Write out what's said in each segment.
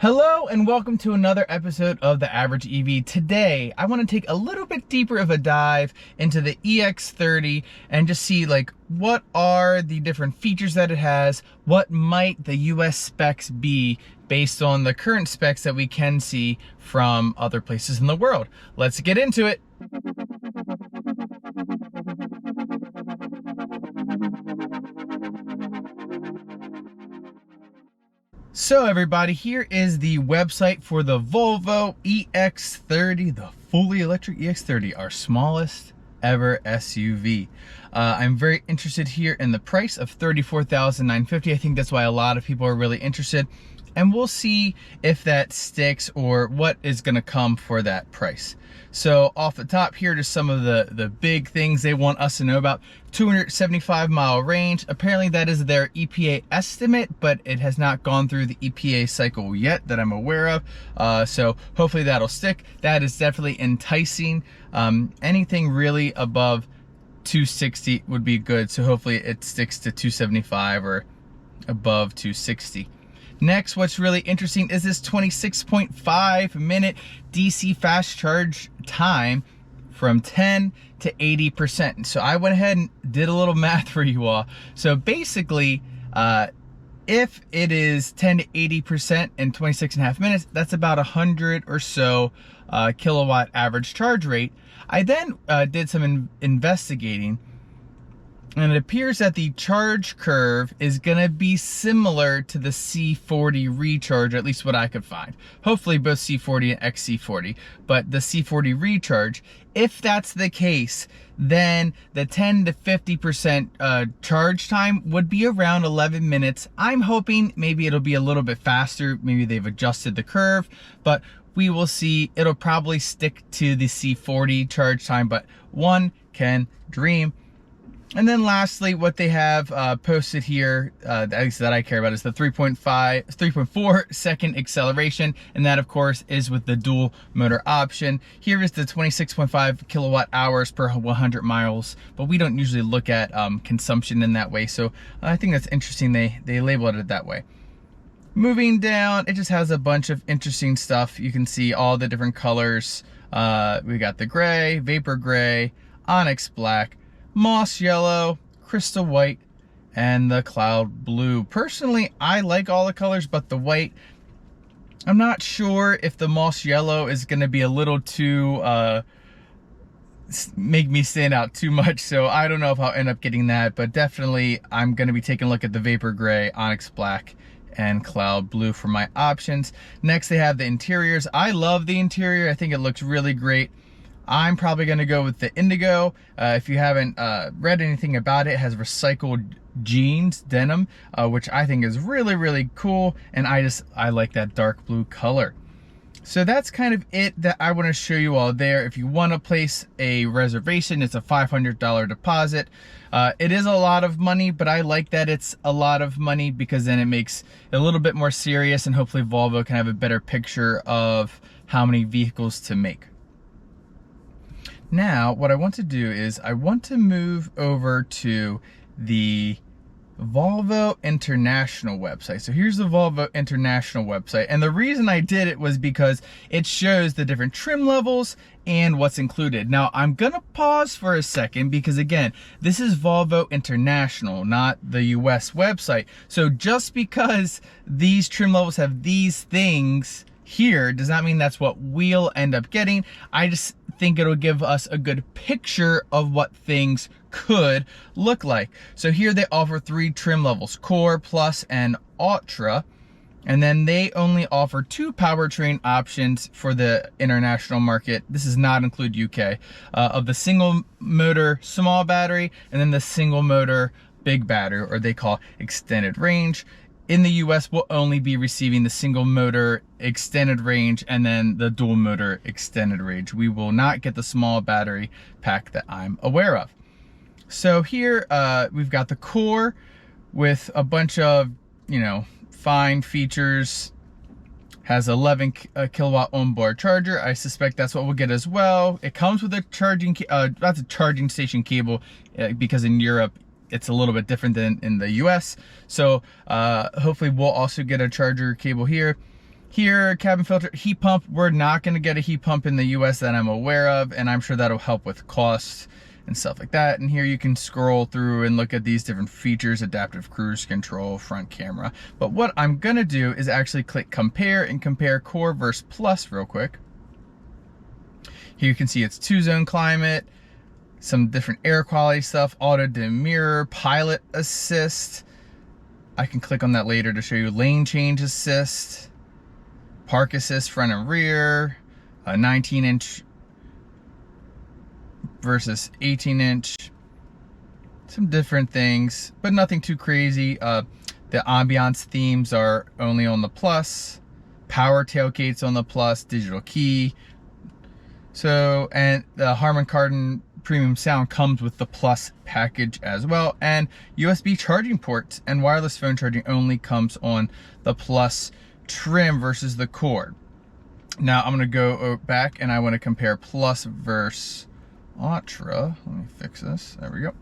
Hello and welcome to another episode of The Average EV. Today, I want to take a little bit deeper of a dive into the EX30 and just see what are the different features that it has, what might the US specs be based on the current specs that we can see from other places in the world. Let's get into it. So everybody, here is the website for the Volvo EX30, the fully electric EX30, our smallest ever SUV. I'm very interested here in the price of $34,950. I think that's why a lot of people are really interested, and we'll see if that sticks or what is gonna come for that price. So off the top here, just some of the big things they want us to know about. 275-mile range. Apparently that is their EPA estimate, but it has not gone through the EPA cycle yet that I'm aware of. So hopefully that'll stick. That is definitely enticing. Anything really above 260 would be good. So hopefully it sticks to 275 or above 260. Next, what's really interesting is this 26.5 minute DC fast charge time from 10 to 80%. So I went ahead and did a little math for you all. So basically, if it is 10 to 80% in 26.5 minutes, that's about 100 or so kilowatt average charge rate. I then did some investigating, and it appears that the charge curve is gonna be similar to the C40 recharge, at least what I could find. Hopefully both C40 and XC40, but the C40 recharge, if that's the case, then the 10 to 50% charge time would be around 11 minutes. I'm hoping maybe it'll be a little bit faster. Maybe they've adjusted the curve, but we will see. It'll probably stick to the C40 charge time, but one can dream. And then lastly, what they have posted here, that I care about, is the 3.4 second acceleration. And that of course is with the dual motor option. Here is the 26.5 kilowatt hours per 100 miles, but we don't usually look at consumption in that way. So I think that's interesting. They labeled it that way. Moving down, it just has a bunch of interesting stuff. You can see all the different colors. We got the gray, vapor gray, onyx black, moss yellow, crystal white, and the cloud blue. Personally, I like all the colors, but the white, I'm not sure if the moss yellow is gonna be a little too, make me stand out too much. So I don't know if I'll end up getting that, but definitely I'm gonna be taking a look at the vapor gray, onyx black, and cloud blue for my options. Next, they have the interiors. I love the interior. I think it looks really great. I'm probably gonna go with the indigo. If you haven't read anything about it, it has recycled jeans, denim, which I think is really, really cool. And I like that dark blue color. So that's kind of it that I wanna show you all there. If you wanna place a reservation, it's a $500 deposit. It is a lot of money, but I like that it's a lot of money because then it makes it a little bit more serious, and hopefully Volvo can have a better picture of how many vehicles to make. Now, what I want to do is I want to move over to the Volvo International website. So here's the Volvo International website. And the reason I did it was because it shows the different trim levels and what's included. Now, I'm gonna pause for a second because again, this is Volvo International, not the US website. So just because these trim levels have these things here does not mean that's what we'll end up getting. I just think it'll give us a good picture of what things could look like. So here they offer 3 trim levels: Core, Plus, and Ultra. And then they only offer 2 powertrain options for the international market. This does not include UK, of the single motor small battery and then the single motor big battery, or they call extended range. In the US, we'll only be receiving the single motor extended range and then the dual motor extended range. We will not get the small battery pack that I'm aware of. So here we've got the Core with a bunch of, fine features. Has 11 kilowatt onboard charger. I suspect that's what we'll get as well. It comes with a charging, that's a charging station cable, because in Europe it's a little bit different than in the US. So hopefully we'll also get a charger cable here. Here, cabin filter, heat pump. We're not going to get a heat pump in the US that I'm aware of, and I'm sure that'll help with costs and stuff like that. And here you can scroll through and look at these different features: adaptive cruise control, front camera. But what I'm going to do is actually click compare and compare Core versus Plus real quick. Here you can see it's 2-zone climate, some different air quality stuff, auto dim mirror, pilot assist. I can click on that later to show you lane change assist, park assist front and rear, a 19-inch versus 18-inch, some different things, but nothing too crazy. The ambiance themes are only on the Plus, power tailgates on the Plus, digital key. So, and the Harman Kardon premium sound comes with the Plus package as well, and USB charging ports and wireless phone charging only comes on the Plus trim versus the Core. Now I'm gonna go back and I want to compare Plus versus Ultra. Let me fix this. There we go.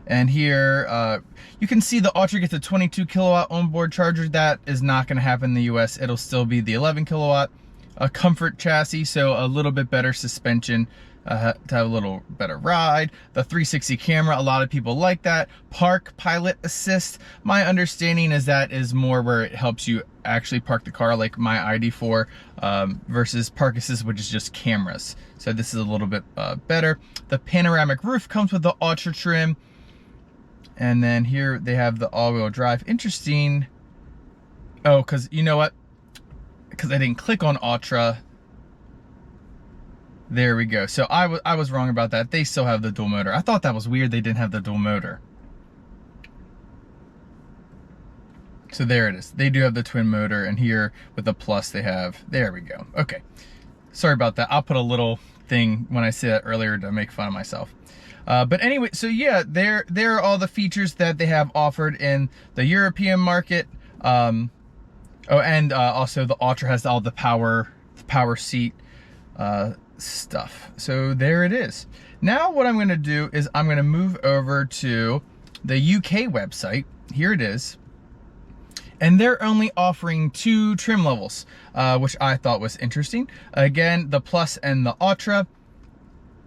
And here you can see the Ultra gets a 22 kilowatt onboard charger. That is not going to happen in the US. It'll still be the 11 kilowatt. A comfort chassis, so a little bit better suspension to have a little better ride. The 360 camera, a lot of people like that. Park pilot assist, my understanding is that is more where it helps you actually park the car, like my ID4, versus park assist, which is just cameras. So this is a little bit better. The panoramic roof comes with the Ultra trim. And then here they have the all-wheel drive. Interesting. Oh, because you know what? Because I didn't click on Ultra. There we go. So I was wrong about that. They still have the dual motor. I thought that was weird they didn't have the dual motor. So there it is. They do have the twin motor, and here with the Plus they have, there we go. Okay. Sorry about that. I'll put a little thing when I said that earlier to make fun of myself. But anyway, so yeah, there are all the features that they have offered in the European market. Oh, and also the Ultra has all the power seat stuff. So there it is. Now what I'm going to do is I'm going to move over to the UK website. Here it is. And they're only offering 2 trim levels, which I thought was interesting. Again, the Plus and the Ultra.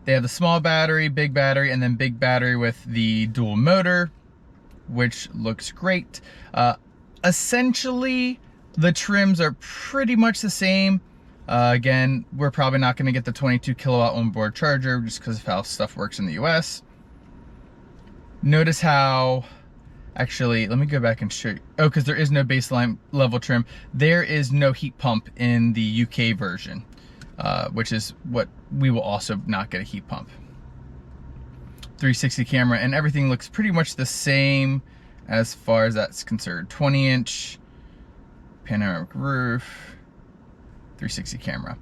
They have the small battery, big battery, and then big battery with the dual motor, which looks great. Essentially, the trims are pretty much the same. Again, we're probably not going to get the 22 kilowatt onboard charger just because of how stuff works in the US. Notice how, actually, let me go back and show you. Oh, because there is no baseline level trim. There is no heat pump in the UK version, which is what we will also not get a heat pump. 360 camera, and everything looks pretty much the same as far as that's concerned. 20-inch panoramic roof, 360 camera.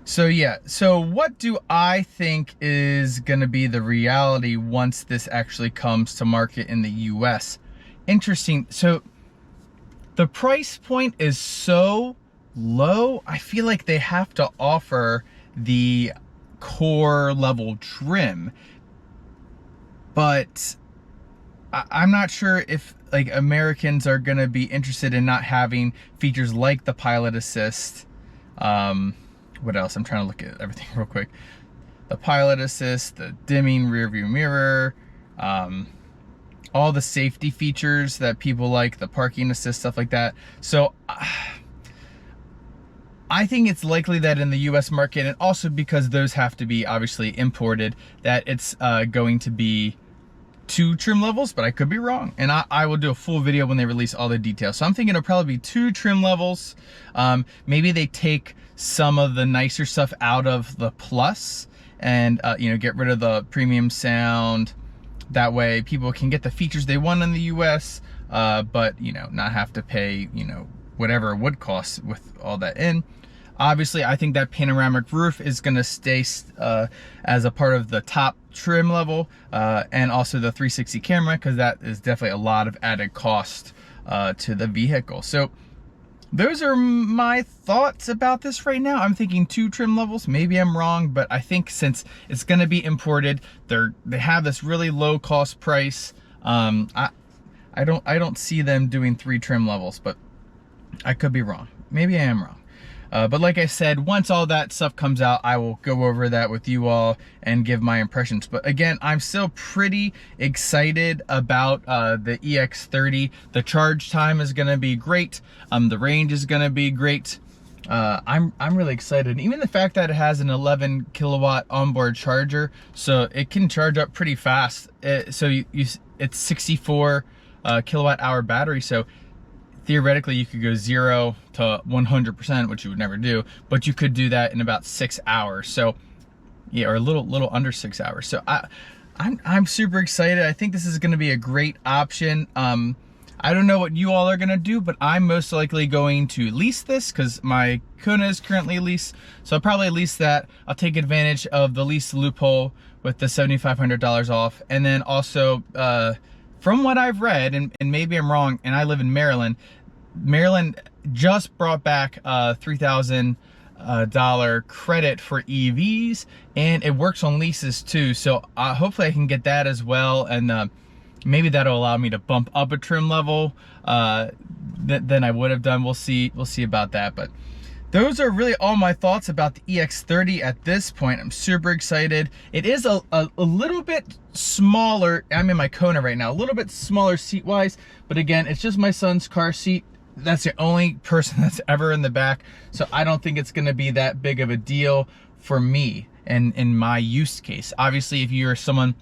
So yeah, so what do I think is gonna be the reality once this actually comes to market in the US? Interesting. So the price point is so low, I feel like they have to offer the Core level trim, but I'm not sure if like Americans are gonna be interested in not having features like the pilot assist. What else? I'm trying to look at everything real quick. The pilot assist, the dimming rear view mirror, all the safety features that people like, the parking assist, stuff like that. So I think it's likely that in the US market, and also because those have to be obviously imported, that it's going to be 2 trim levels, but I could be wrong. And I will do a full video when they release all the details. So I'm thinking it'll probably be 2 trim levels. Maybe they take some of the nicer stuff out of the Plus and you know, get rid of the premium sound. That way people can get the features they want in the US, but you know, not have to pay, you know, whatever it would cost with all that in. Obviously, I think that panoramic roof is going to stay as a part of the top trim level, and also the 360 camera, because that is definitely a lot of added cost to the vehicle. So those are my thoughts about this right now. I'm thinking 2 trim levels. Maybe I'm wrong, but I think since it's going to be imported, they have this really low cost price. I don't see them doing 3 trim levels, but I could be wrong. Maybe I am wrong. But like I said, once all that stuff comes out, I will go over that with you all and give my impressions. But again, I'm still pretty excited about the EX30. The charge time is gonna be great. The range is gonna be great. I'm really excited. Even the fact that it has an 11 kilowatt onboard charger, so it can charge up pretty fast. It's 64 kilowatt hour battery, so theoretically you could go 0 to 100%, which you would never do, but you could do that in about 6 hours. So yeah, or a little under 6 hours. So I'm super excited. I think this is going to be a great option. I don't know what you all are going to do, but I'm most likely going to lease this because my Kona is currently leased. So I'll probably lease that. I'll take advantage of the lease loophole with the $7,500 off. And then also, from what I've read, and maybe I'm wrong, and I live in Maryland, Maryland just brought back a $3,000 credit for EVs, and it works on leases too. So hopefully I can get that as well, and maybe that'll allow me to bump up a trim level than I would have done. We'll see about that. But those are really all my thoughts about the EX30 at this point. I'm super excited. It is a little bit smaller. I'm in my Kona right now, a little bit smaller seat wise, but again, it's just my son's car seat. That's the only person that's ever in the back, so I don't think it's gonna be that big of a deal for me and in my use case. Obviously, if you're someone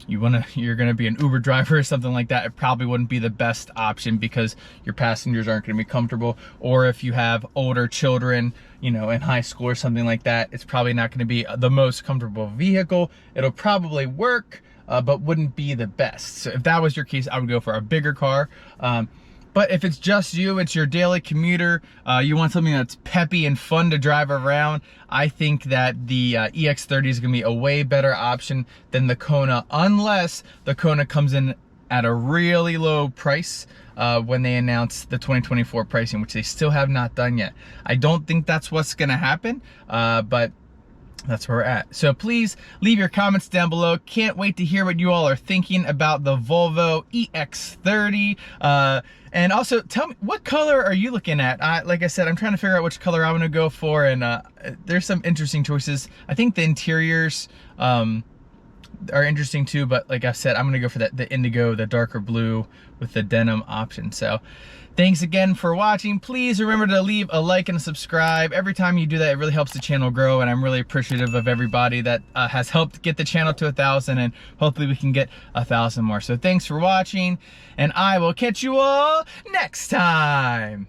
you're gonna be an Uber driver or something like that, it probably wouldn't be the best option because your passengers aren't gonna be comfortable. Or if you have older children, you know, in high school or something like that, it's probably not gonna be the most comfortable vehicle. It'll probably work, but wouldn't be the best. So if that was your case, I would go for a bigger car. But if it's just you, it's your daily commuter, you want something that's peppy and fun to drive around, I think that the EX30 is gonna be a way better option than the Kona, unless the Kona comes in at a really low price when they announce the 2024 pricing, which they still have not done yet. I don't think that's what's gonna happen, but that's where we're at. So please leave your comments down below. Can't wait to hear what you all are thinking about the Volvo EX30. And also tell me, what color are you looking at? Like I said, I'm trying to figure out which color I want to go for, and there's some interesting choices. I think the interiors are interesting too, but like I said, I'm gonna go for the indigo, the darker blue with the denim option. So thanks again for watching. Please remember to leave a like and a subscribe. Every time you do that, it really helps the channel grow, and I'm really appreciative of everybody that has helped get the channel to 1,000, and hopefully we can get 1,000 more. So thanks for watching, and I will catch you all next time.